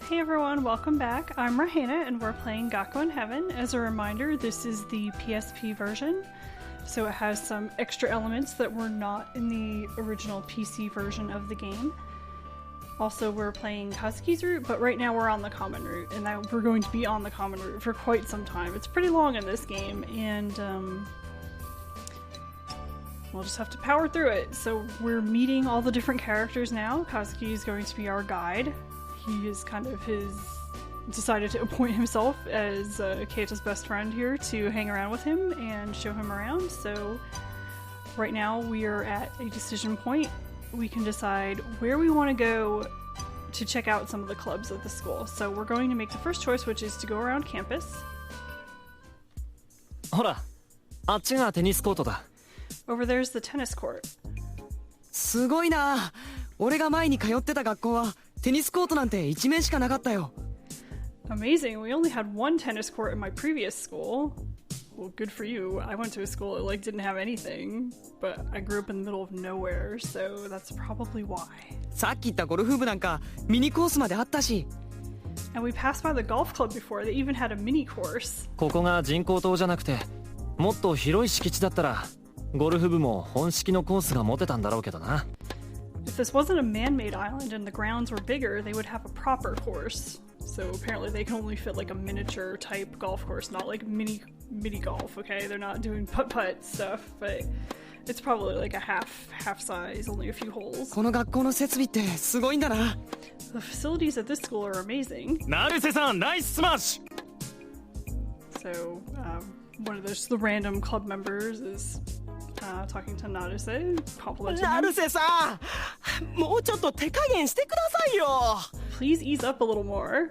Hey everyone, welcome back. I'm Rahena and we're playing Gakuen Heaven. As a reminder, this is the PSP version, so it has some extra elements that were not in the original PC version of the game. Also, we're playing Kazuki's route, but right now we're on the common route, and we're going to be on the common route for quite some time. It's pretty long in this game, and we'll just have to power through it. So we're meeting all the different characters now. Kazuki is going to be our guide. He is kind of decided to appoint himself as Keita's best friend here to hang around with him and show him around. So right now we are at a decision point. We can decide where we want to go to check out some of the clubs at the school. So we're going to make the first choice, which is to go around campus. ほら、あっちがテニスコートだ。 Over there's the tennis court. すごいな。俺が前に通ってた学校はテニスコートなんて一面しかなかったよ。 Amazing. We only had one tennis court in my previous school. Well, good for you. I went to a school that didn't have anything, but I grew up in the middle of nowhere, so that's probably why. さっき言ったゴルフ部なんかミニコースまであったし。 And we passed by the golf club before. They even had a mini course. ここが人工島じゃなくて、もっと広い敷地だったら、ゴルフ部も本式のコースが持てたんだろうけどな。 If this wasn't a man-made island and the grounds were bigger, they would have a proper course. So apparently they can only fit a miniature type golf course, not mini golf, okay? They're not doing putt-putt stuff, but it's probably a half size, only a few holes. この学校の設備ってすごいんだな。 The facilities at this school are amazing. Naruse さん、ナイススマッシュ! So, one of the random club members is talking to Naruse, complimenting him. 成瀬さん、もうちょっと手加減してくださいよ。 Please ease up a little more.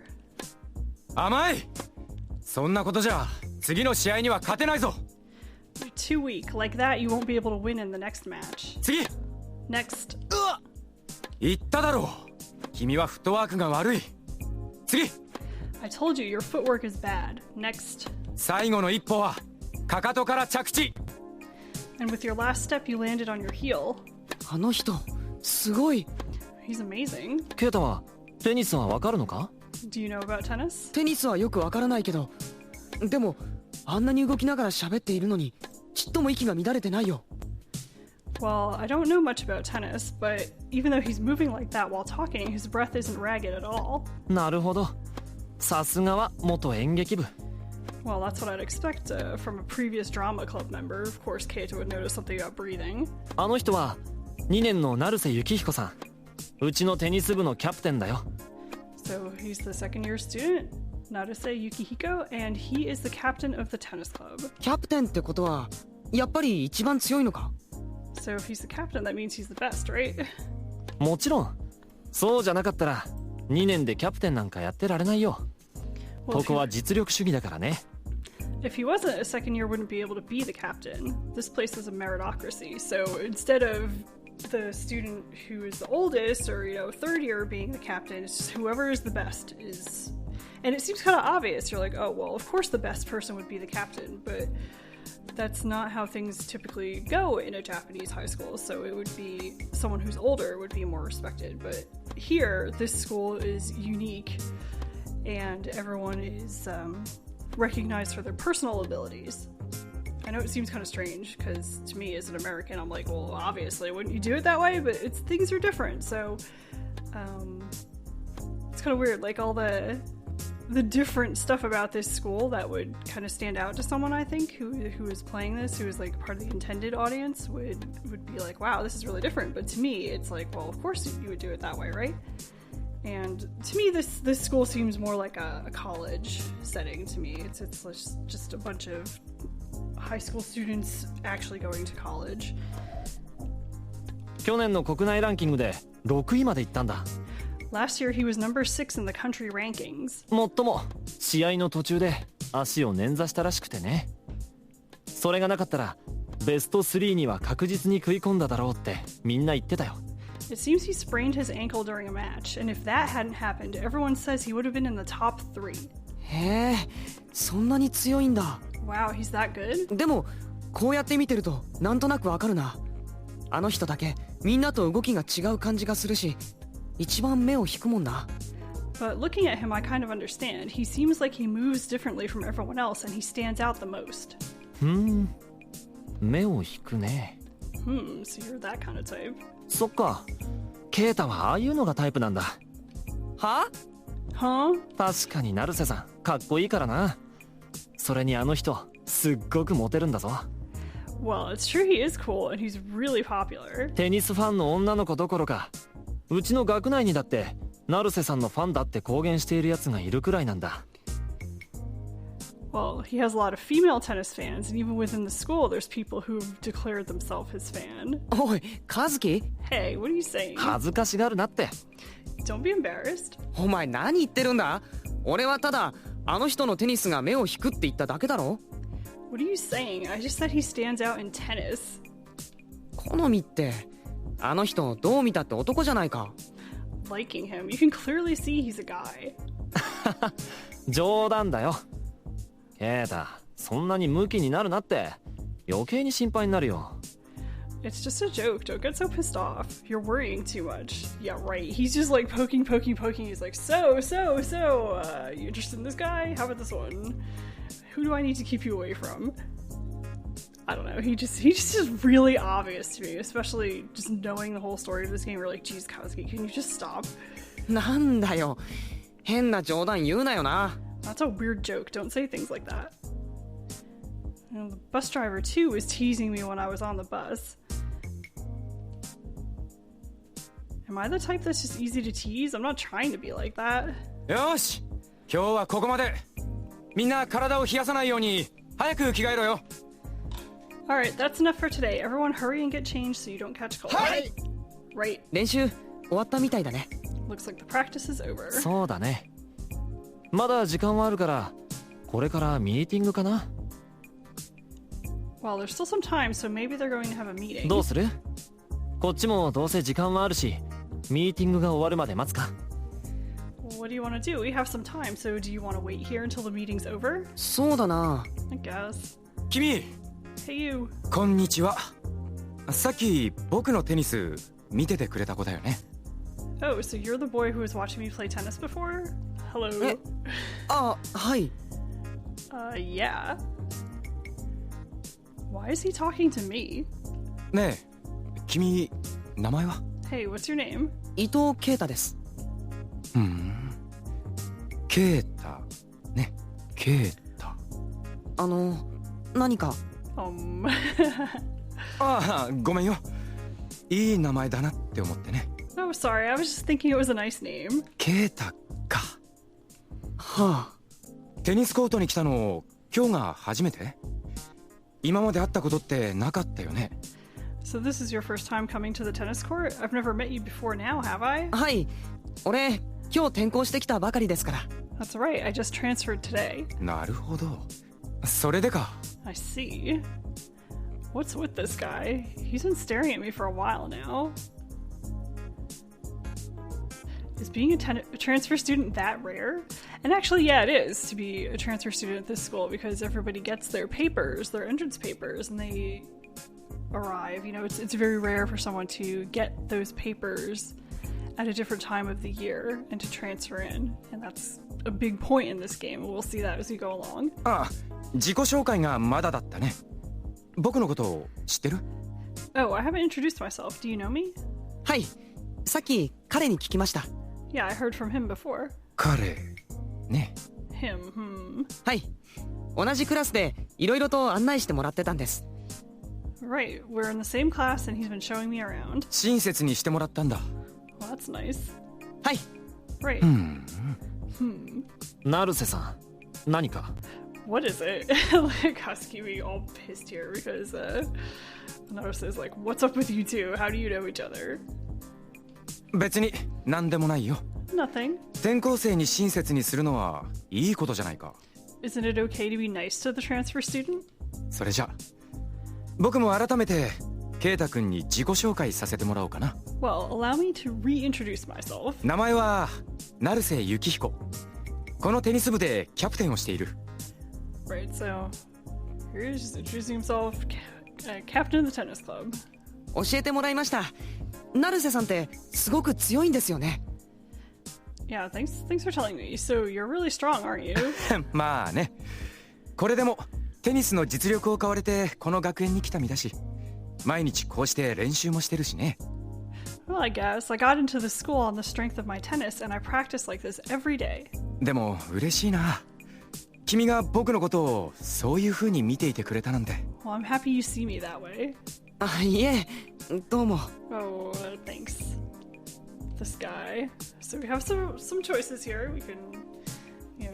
甘い。そんなことじゃ次の試合には勝てないぞ。 You're too weak. Like that, you won't be able to win in the next match. 次。Next. 言っただろう。君はフットワークが悪い。次。 I told you, your footwork is bad. Next. 最後の一歩はかかとから着地。 And with your last step, you landed on your heel. あの人すごい。 He's amazing. ケイタはテニスはわかるのか？ Do you know about tennis? テニスはよくわからないけど、でもあんなに動きながら喋っているのにちっとも息が乱れてないよ。 Well, I don't know much about tennis, but even though he's moving like that while talking, his breath isn't ragged at all. なるほど。さすがは元演劇部。 Well, that's what I'd expect from a previous drama club member. Of course, Keita would notice something about breathing. あの人は2年の成瀬幸彦さん。うちのテニス部のキャプテンだよ。 So he's the second year student, Naruse Yukihiko, and he is the captain of the tennis club. キャプテンってことはやっぱり一番強いのか？ So if he's the captain, that means he's the best, right? もちろん。そうじゃなかったら2年でキャプテンなんかやってられないよ。ここは実力主義だからね。 If he wasn't, a second year wouldn't be able to be the captain. This place is a meritocracy, so instead of the student who is the oldest or, third year being the captain, it's just whoever is the best is... And it seems kind of obvious. You're like, oh, well, of course the best person would be the captain, but that's not how things typically go in a Japanese high school, so it would be someone who's older would be more respected. But here, this school is unique, and everyone is... recognized for their personal abilities. I know it seems kind of strange because to me as an American I'm like, well, obviously wouldn't you do it that way, but things are different, so it's kind of weird, all the different stuff about this school that would kind of stand out to someone, I think, who is playing this, who is part of the intended audience, would be like, wow, this is really different. But to me it's like, well, of course you would do it that way, right? And to me, this school seems more like a college setting to me. It's just a bunch of high school students actually going to college. 去年の国内ランキングで6位まで行ったんだ。 Last year he was number 6 in the country rankings. もっとも試合の途中で足を捻挫したらしくてね。それがなかったらベスト3には確実に食い込んだだろうってみんな言ってたよ。 It seems he sprained his ankle during a match, and if that hadn't happened, everyone says he would have been in the top 3. へえ、そんなに強いんだ。 Wow, he's that good? でもこうやって見てるとなんとなくわかるな。あの人だけみんなと動きが違う感じがするし、一番目を引くもんな。But looking at him, I kind of understand. He seems like he moves differently from everyone else, and he stands out the most. 目を引くね。So you're that kind of type. そっか。ケイタはああいうのがタイプなんだ。は？ Huh? 確かに成瀬さん、かっこいいからな。それにあの人、すっごくモテるんだぞ。Well, it's true he is cool, and he's really popular. テニスファンの女の子どころか、うちの学内にだって成瀬さんのファンだって公言しているやつがいるくらいなんだ。Well, he has a lot of female tennis fans, and even within the school, there's people who've declared themselves his fan. おい、和樹？ Hey, what are you saying? 恥ずかしがるなって。Don't be embarrassed. お前何言ってるんだ？俺はただあの人のテニスが目を引くって言っただけだろ？ What are you saying? I just said he stands out in tennis. 好みってあの人どう見たって男じゃないか。Liking him, you can clearly see he's a guy. 冗談だよ。ケイタ、そんなにムキになるなって。余計に心配になるよ。It's just a joke. Don't get so pissed off. You're worrying too much. Yeah, right. He's just like poking. He's like, so, you interested in this guy? How about this one? Who do I need to keep you away from? I don't know. He just is really obvious to me, especially just knowing the whole story of this game. We're like, geez, Kazuki, can you just stop? なんだよ。変な冗談言うなよな。That's a weird joke. Don't say things like that. And the bus driver, too, was teasing me when I was on the bus. Am I the type that's just easy to tease? I'm not trying to be like that. よし、今日はここまで。みんな体を冷やさないように早く着替えろよ。Alright, that's enough for today. Everyone hurry and get changed so you don't catch cold. はい。 Right. 練習終わったみたいだね。Looks like the practice is over. そうだね。まだ時間はあるから、これからミーティングかな。Well, there's still some time, so maybe they're going to have a meeting. どうする？こっちもどうせ時間はあるし、ミーティングが終わるまで待つか。What do you want to do? We have some time, so do you want to wait here until the meeting's over? そうだな。I guess. 君、Hey, you. こんにちは。さっき僕のテニス見ててくれた子だよね。Oh, so you're the boy who was watching me play tennis before? Hello. あ、はい。Yeah. Why is he talking to me? ねえ、君、名前は？ Hey, what's your name? 伊藤啓太です。ケイタ、ね、ケイタ。何か？ああ、ごめんよ。いい名前だなって思ってね。Oh, sorry. I was just thinking it was a nice name. ケイタか。はあ。テニスコートに来たの今日が初めて？今まで会ったことってなかったよね。So this is your first time coming to the tennis court? I've never met you before now, have I? はい。俺今日転校してきたばかりですから。That's right. I just transferred today. なるほど。それでか。I see. What's with this guy? He's been staring at me for a while now. Is being a transfer student that rare? And actually, yeah, it is to be a transfer student at this school because everybody gets their papers, their entrance papers, and they arrive. You know, it's very rare for someone to get those papers at a different time of the year and to transfer in. And that's a big point in this game. We'll see that as we go along. ああ、自己紹介がまだだったね。僕のことを知ってる？ Oh, I haven't introduced myself. Do you know me? はい。さっき彼に聞きました。Yeah, I heard from him before. 彼、ね。Him, はい。同じクラスでいろいろと案内してもらってたんです。Right, we're in the same class and he's been showing me around. 親切にしてもらったんだ。Well, that's nice. はい。Right. 成瀬さん、何か？ What is it? Like, Husky being all pissed here because Naruse is like, what's up with you two? How do you know each other? 別に何でもないよ。 Nothing. 転校生に親切にするのはいいことじゃないか。 Isn't it okay to be nice to the transfer student? それじゃ僕も改めてケイタ君に自己紹介させてもらおうかな。 Well, allow me to reintroduce myself. 名前は成瀬幸彦。このテニス部でキャプテンをしている。 Right, so here's just introducing himself, captain of the tennis club. 教えてもらいました。成瀬さんってすごく強いんですよね。Yeah, thanks for telling me. So you're really strong, aren't you? まあね。これでもテニスの実力を買われてこの学園に来た身だし、毎日こうして練習もしてるしね。Well, I guess. I got into the school on the strength of my tennis, and I practice like this every day. でも嬉しいな。君が僕のことをそういう風に見ていてくれたなんて。Well, I'm happy you see me that way. あ、いえ、どうも。Oh, thanks. This guy. So we have some choices here. We can,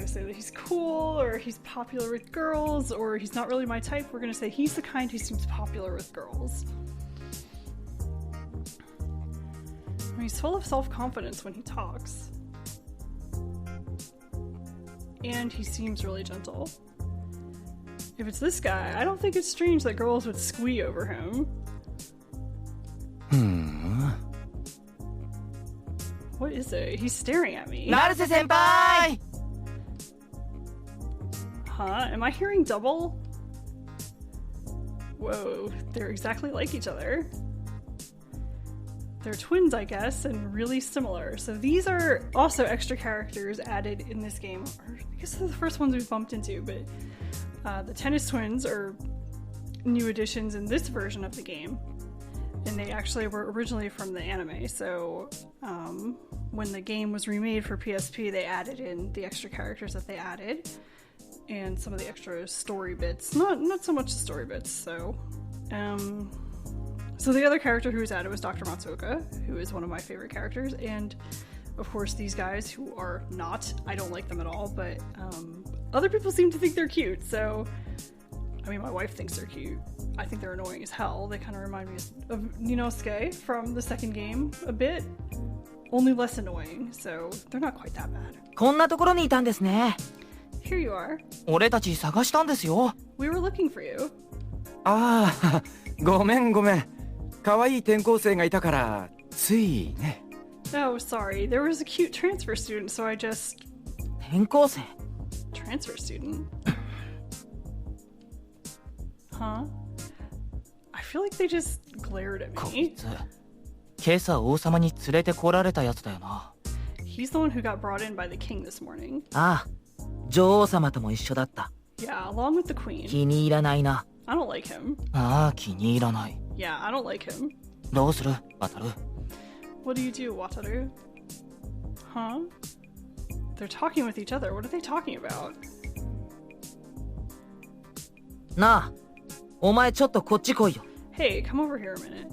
say that he's cool, or he's popular with girls, or he's not really my type. We're gonna say he's the kind who seems popular with girls. He's full of self-confidence when he talks. And he seems really gentle. If it's this guy, I don't think it's strange that girls would squee over him. What is it? He's staring at me. Naruse senpai! Huh? Am I hearing double? Whoa, they're exactly like each other. They're twins, I guess, and really similar. So these are also extra characters added in this game. Or I guess they're the first ones we've bumped into, but the tennis twins are new additions in this version of the game. And they actually were originally from the anime. So when the game was remade for PSP, they added in the extra characters that they added. And some of the extra story bits. Not so much the story bits, so... So the other character who was added was Dr. Matsuoka, who is one of my favorite characters, and of course these guys who are not. I don't like them at all, but other people seem to think they're cute, so... I mean, my wife thinks they're cute. I think they're annoying as hell. They kind of remind me of Ninosuke from the second game a bit, only less annoying, so they're not quite that bad. こんなところにいたんですね。 Here you are. 俺たち探したんですよ。 We were looking for you. ああ、ごめん。可愛い転校生がいたからついね。 Oh, sorry. There was a cute transfer student, so I just... 転校生 Transfer student? Huh? I feel like they just glared at こい me. つ今朝王様に連れてこられたやつだよな。 He's the one who got brought in by the king this morning. ああ、女王様とも一緒だった。 Yeah, along with the queen. 気に入らないな。 I don't like him. ああ、気に入らない。 Yeah, I don't like him. どうする渡る？ What do you do, Wataru? Huh? They're talking with each other. What are they talking about? なあ、お前ちょっとこっち来いよ。 Hey, come over here a minute.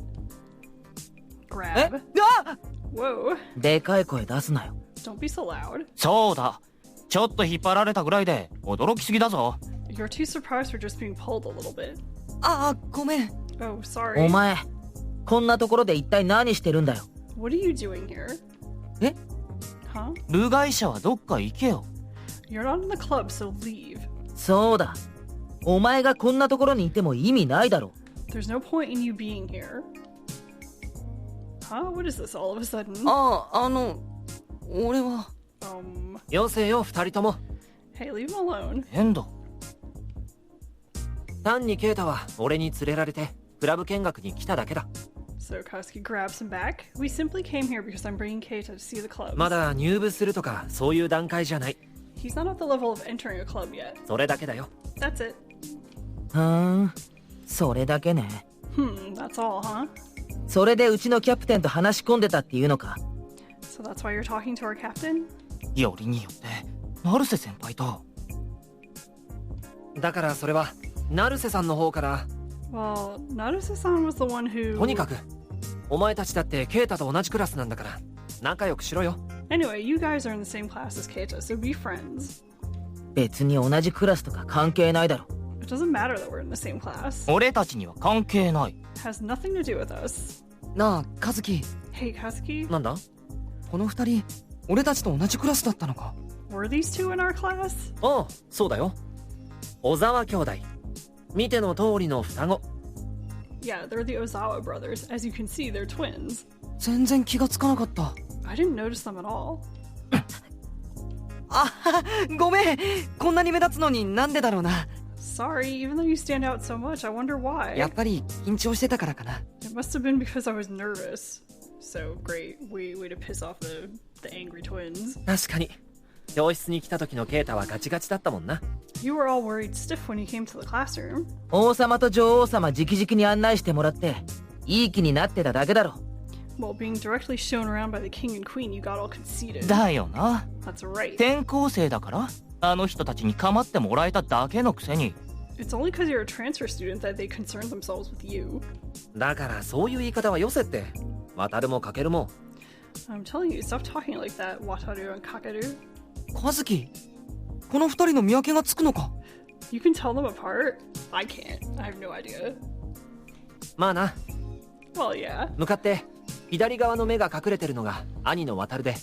え？ Grab. あ！ Whoa. でかい声出すなよ。 Don't be so loud. そうだ。ちょっと引っ張られたぐらいで驚きすぎだぞ。 You're too surprised for just being pulled a little bit. ああ、ごめん。 Oh, sorry. お前、こんなところで一体何してるんだよ。 What are you doing here? え？ Huh? 部外者はどっか行けよ。 You're not in the club, so leave. そうだ。お前がこんなところにいても意味ないだろ。 There's no point in you being here. Huh? What is this all of a sudden? ああ、俺は。よせよ、二人とも。 Hey, leave him alone. 変だ。単にケイタは俺に連れられてクラブ見学に来ただけだ。 So Katsuki grabs him back. We simply came here because I'm bringing Keita to see the club. まだ入部するとかそういう段階じゃない。 He's not at the level of entering a club yet. それだけだよ。 That's it. それだけね。That's all, huh? それでうちのキャプテンと話し込んでたっていうのか。 So that's why you're talking to our captain? よりによって成瀬先輩と。だからそれは成瀬さんの方から。 Well, Naruse-san was the one who... とにかくお前たちだってケイタと同じクラスなんだから仲良くしろよ。 Anyway, you guys are in the same class as Keita, so be friends. 別に同じクラスとか関係ないだろ。 It doesn't matter that we're in the same class. 俺たちには関係ない。 It has nothing to do with us. なあ、和樹。 Hey, Katsuki, なんだ？この二人、俺たちと同じクラスだったのか？ were these two in our class? ああ、そうだよ。小沢兄弟。見ての通りの双子。 Yeah, they're the Ozawa brothers. As you can see, they're twins. 全然気がつかなかった。 I didn't notice them at all. あ、ごめん。こんなに目立つのになんでだろうな。 Sorry, even though you stand out so much, I wonder why. やっぱり緊張してたからかな。 It must have been because I was nervous. So great, way to piss off the The angry twins. 確かに教室に来た時のケイタはガチガチだったもんな。 You were all worried stiff when you came to the classroom. 王様と女王様直々に案内してもらっていい気になってただけだろ。 While being directly shown around by the king and queen, you got all conceited. だよな。 That's right. 転校生だからあの人たちに構ってもらえただけのくせに。 It's only because you're a transfer student that they concern themselves with you. だからそういう言い方はよせって。渡るもかけるも。 I'm telling you, stop talking like that, Wataru and Kakeru. 和樹、この二人の見分けがつくのか。 You can tell them apart? I can't. I have no idea. まあな。 Well, yeah. 向かって左側の目が隠れてるのが兄の渡るで、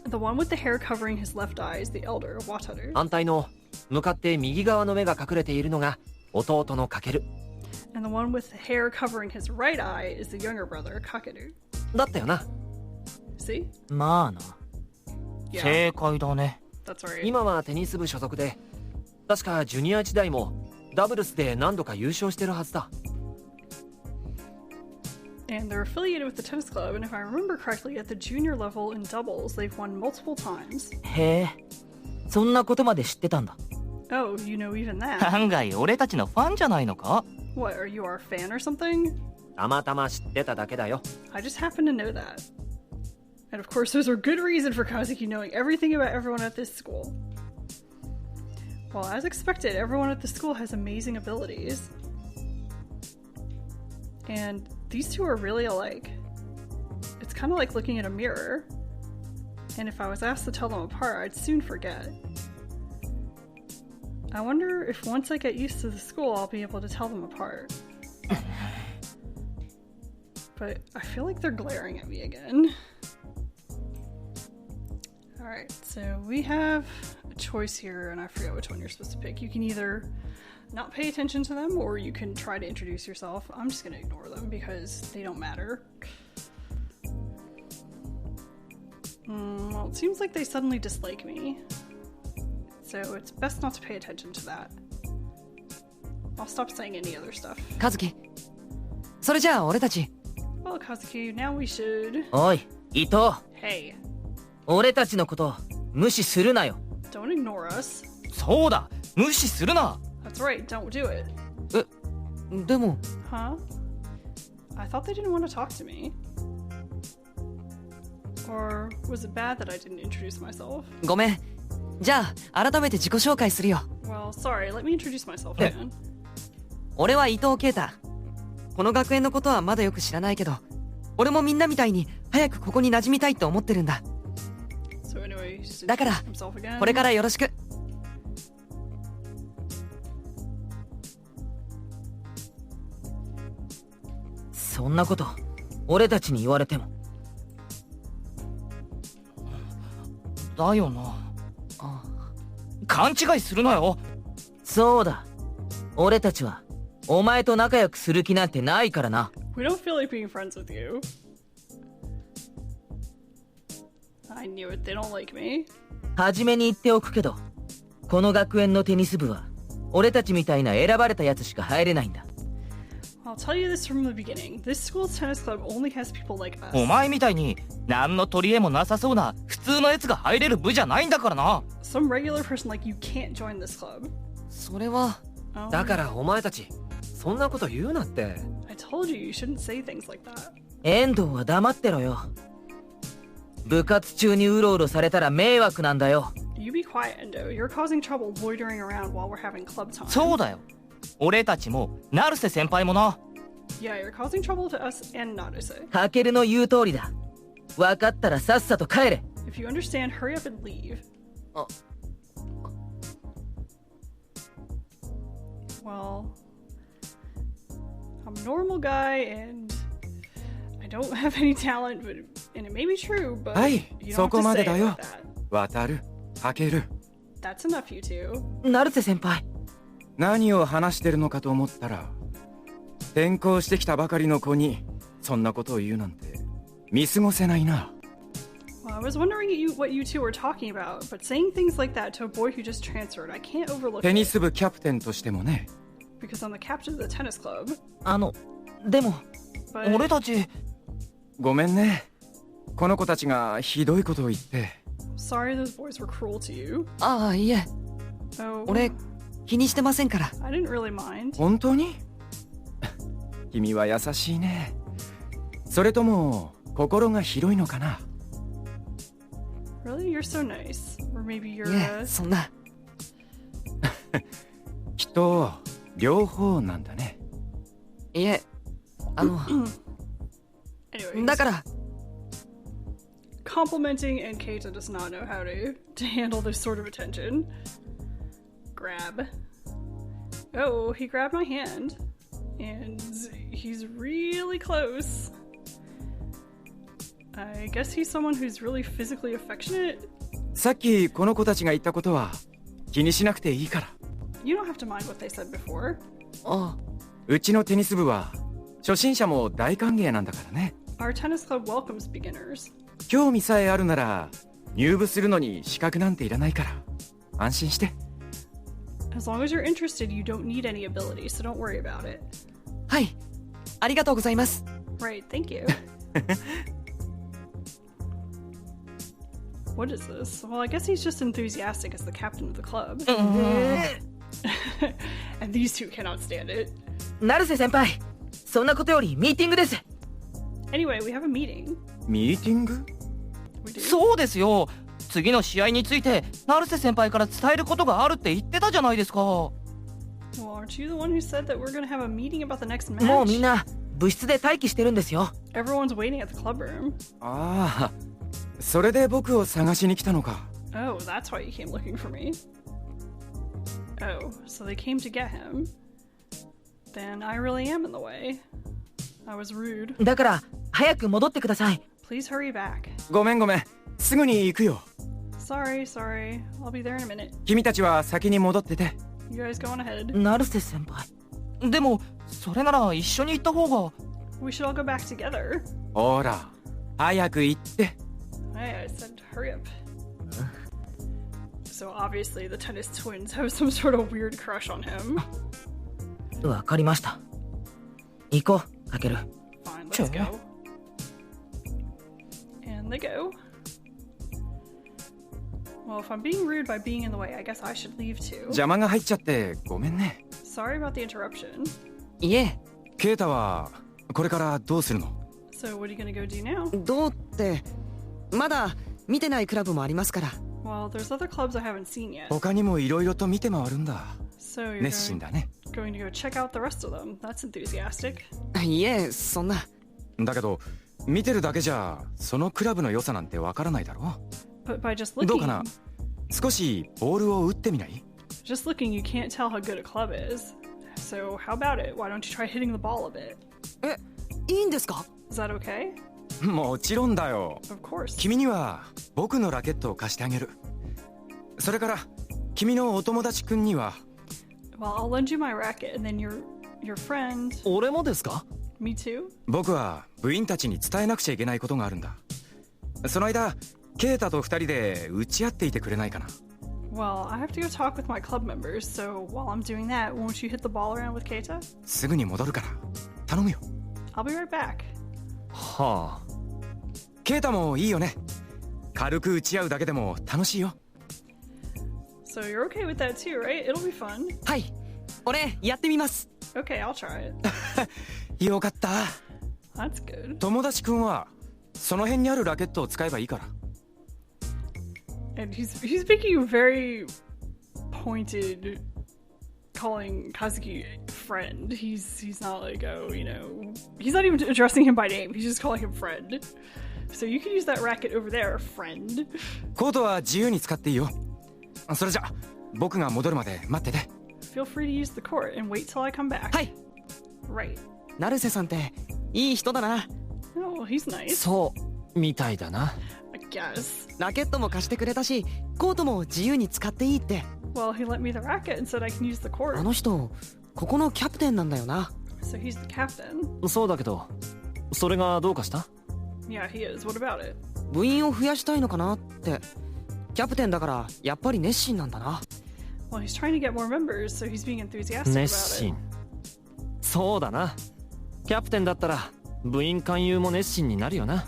The one with the hair covering his left eye is the elder, Wataru. 反対の向かって右側の目が隠れているのが弟のかける And the one with the hair covering his right eye is the younger brother, Kakeru. だったよな。 See? まあな。 Yeah, 正解だね。 that's right. 今はテニス部所属で、確かジュニア時代もダブルスで何度か優勝してるはずだ。 And they're affiliated with the tennis club, and if I remember correctly, at the junior level in doubles, they've won multiple times. へえ、そんなことまで知ってたんだ。 Oh, you know even that. 案外俺たちのファンじゃないのか？ What, are you our fan or something? たまたま知ってただけだよ。 I just happen to know that. And of course, there's a good reason for Kazuki knowing everything about everyone at this school. Well, as expected, everyone at the school has amazing abilities. And these two are really alike. It's kind of like looking at a mirror. And if I was asked to tell them apart, I'd soon forget. I wonder if once I get used to the school, I'll be able to tell them apart. But I feel like they're glaring at me again. Alright, so we have a choice here, and I forget which one you're supposed to pick. You can either not pay attention to them, or you can try to introduce yourself. I'm just gonna ignore them because they don't matter. Well, it seems like they suddenly dislike me. So it's best not to pay attention to that. I'll stop saying any other stuff. 和樹、それじゃあ俺たち。 Well, Kazuki, now we should... おい、伊藤。 Hey, 俺たちのこと無視するなよ。 don't ignore us. そうだ、無視するな。 That's right, don't do it. でも Huh? I thought they didn't want to talk to me. Or was it bad that I didn't introduce myself? ごめん。じゃあ改めて自己紹介するよ。 Well, sorry, let me introduce myself again. 俺は伊藤啓太。この学園のことはまだよく知らないけど、俺もみんなみたいに早くここに馴染みたいと思ってるんだ。 So anyway, just だから introduce himself again. これからよろしく。そんなこと俺たちに言われても。だよな。勘違いするなよ。そうだ。俺たちはお前と仲良くする気なんてないからな。 We don't feel like being friends with you. I knew it, they don't like me. はじめに言っておくけど、この学園のテニス部は俺たちみたいな選ばれたやつしか入れないんだ。 I'll tell you this from the beginning. This school's tennis club only has people like us. お前みたいに何の取り柄もなさそうな普通のやつが入れる部じゃないんだからな。 Some regular person like you can't join this club. それは Oh, だからお前たちそんなこと言うなって。 I told you you shouldn't say things like that. 遠藤は黙ってろよ。部活中にうろうろされたら迷惑なんだよ。 You be quiet, Endo. You're causing trouble loitering around while we're having club time. そうだよ。俺たちも成瀬先輩もな。 Yeah, you're causing trouble to us and Naruse. タケルの言う通りだ。分かったらさっさと帰れ。 If you understand, hurry up and leave. Well, I'm a normal guy and I don't have any talent, and it may be true, but はい、 you そ don't こ have ま to で say だ it よ。 like that. 渡る、かける。 That's enough, you two. 成瀬先輩。何を話してるのかと思ったら、転校してきたばかりの子にそんなことを言うなんて見過ごせないな。 Well, I was wondering what you two were talking about, but saying things like that to a boy who just transferred, I can't overlook テニ it ス部キャプテンとしてもね。 because I'm the captain of the tennis club. でも But 俺たちごめんね。この子たちがひどいことを言って。Sorry those boys were cruel to you. ああ、いえ、 Oh, 俺気にしてませんから。 I didn't really mind. 本当に？君は優しいね。それとも心が広いのかな？ Really? You're so nice. Or maybe you're いえ、そんな。きっと両方なんだね。いえ、Anyway, だから。 complimenting and Keita does not know how to handle this sort of attention. Grab. Oh, he grabbed my hand. And he's really close. I guess he's someone who's really physically affectionate. さっきこの子たちが言ったことは気にしなくていいから。You don't have to mind what they said before. ああ、うちのテニス部は初心者も大歓迎なんだからね。Our tennis club welcomes beginners. 興味さえあるなら入部するのに資格なんていらないから安心して。 As long as you're interested, you don't need any ability, so don't worry about it. はい、ありがとうございます。 Right, thank you. What is this? Well, I guess he's just enthusiastic as the captain of the club. And these two cannot stand it. 成瀬先輩、そんなことよりミーティングです。 Anyway, we have a meeting. ミーティング？ We do. そうですよ。次の試合について成瀬先輩から伝えることがあるって言ってたじゃないですか。 Well, aren't you the one who said that we're going to have a meeting about the next match? もうみんな部室で待機してるんですよ。 Everyone's waiting at the club room. ああ、それで僕を探しに来たのか。 Oh, that's why you came looking for me. Oh, so they came to get him. Then I really am in the way. I was rude. だから早く戻ってください。 Please hurry back. ごめんごめん、すぐに行くよ。 Sorry. I'll be there in a minute. 君たちは先に戻ってて。 You guys go on ahead. 成瀬先輩。でもそれなら一緒に行った方が。 We should all go back together. ほら、早く行って。 Hey, I said hurry up. So obviously the tennis twins have some sort of weird crush on him. わかりました。行こう、かける。 Fine, let's go. And they go. Well, if I'm being rude by being in the way, I guess I should leave too. 邪魔が入っちゃってごめんね。 Sorry about the interruption. いえ、ケイタはこれからどうするの？ So what are you gonna go do now? どうってまだ見てないクラブもありますから。 Well, there's other clubs I haven't seen yet. 他にもいろいろと見て回るんだ。 So you're 熱心だね。 going to go check out the rest of them. That's enthusiastic. いえ、そんな。だけど見てるだけじゃそのクラブの良さなんてわからないだろ。 But by just どう looking, かな？少しボールを打ってみない？ just looking, you can't tell how good a club is. So how about it? Why don't you try hitting the ball a bit? え、いいんですか？ Is that okay? もちろんだよ。 Of course. 君には僕のラケットを貸してあげる。それから君のお友達くんには。 Well, I'll lend you my racket, and then your friend. 俺もですか？ Me too. 僕は部員たちに伝えなくちゃいけないことがあるんだ。その間ケイタと二人で打ち合っていてくれないかな。 Well, I have to go talk with my club members, so while I'm doing that, won't you hit the ball around with Keita? すぐに戻るから頼むよ。 I'll be right back. はあ。ケイタもいいよね。軽く打ち合うだけでも楽しいよ。 So you're okay with that too, right? It'll be fun. はい、俺やってみます。 Okay, I'll try it. よかった。 That's good. 友達くんはその辺にあるラケットを使えばいいから。 And he's making very pointed, calling Kazuki friend. He's not like, oh, you know, he's not even addressing him by name. He's just calling him friend. So you can use that racket over there, friend. コートは自由に使っていいよ。それじゃ僕が戻るまで待ってて。 Feel free to use the court and wait till I come back. はい、 Right. 成瀬さんっていい人だな。 Oh, he's nice. そうみたいだな。 I guess. ラケットも貸してくれたし、コートも自由に使っていいって。 Well, he lent me the racket and said I can use the court. あの人、ここのキャプテンなんだよな。 So he's the captain. そうだけどそれがどうかした？ Yeah, he is. What about it? 部員を増やしたいのかなって。キャプテンだからやっぱり熱心なんだな。 Well, he's trying to get more members, so he's being enthusiastic 熱 about 心。そうだな。キャプテンだったら部員勧誘も熱心になるよな。it.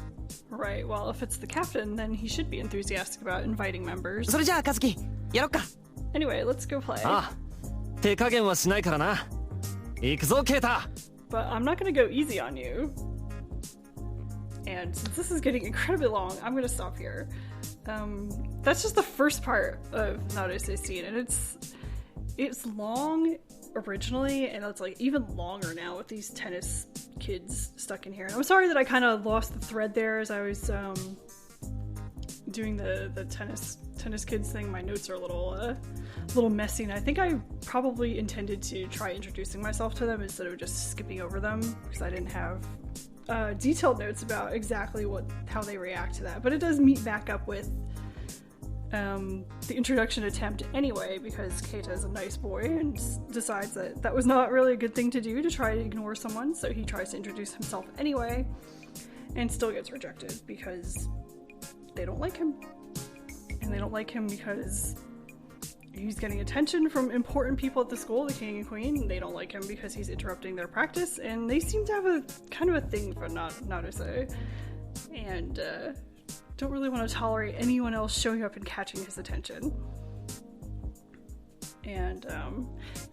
Right, well, if it's the captain, then he should be enthusiastic about inviting members. それじゃあ和樹やろっか。 Anyway, let's go play. ああ、手加減はしないからな。行くぞケイタ。 But I'm not gonna go easy on you. And since this is getting incredibly long, I'm gonna stop here. That's just the first part of Naruse's scene, and it's long originally, and it's like even longer now with these tennis kids stuck in here. And I'm sorry that I kind of lost the thread there as I was doing the tennis kids thing. My notes are a little messy, and I think I probably intended to try introducing myself to them instead of just skipping over them because I didn't have detailed notes about exactly how they react to that. But it does meet back up with the introduction attempt anyway, because Keita is a nice boy and decides that was not really a good thing to do, to try to ignore someone, so he tries to introduce himself anyway and still gets rejected because they don't like him. And they don't like him because he's getting attention from important people at the school, the king and queen. They don't like him because he's interrupting their practice, and they seem to have a kind of a thing for Naruse, and don't really want to tolerate anyone else showing up and catching his attention. And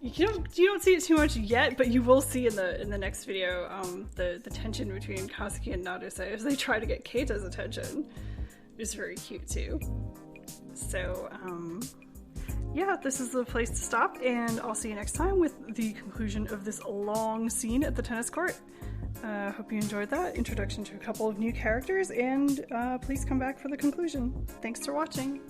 you don't see it too much yet, but you will see in the next video the tension between Kazuki and Naruse as they try to get Keita's attention is very cute too. So yeah, this is the place to stop, and I'll see you next time with the conclusion of this long scene at the tennis court. Hope you enjoyed that introduction to a couple of new characters, and please come back for the conclusion. Thanks for watching.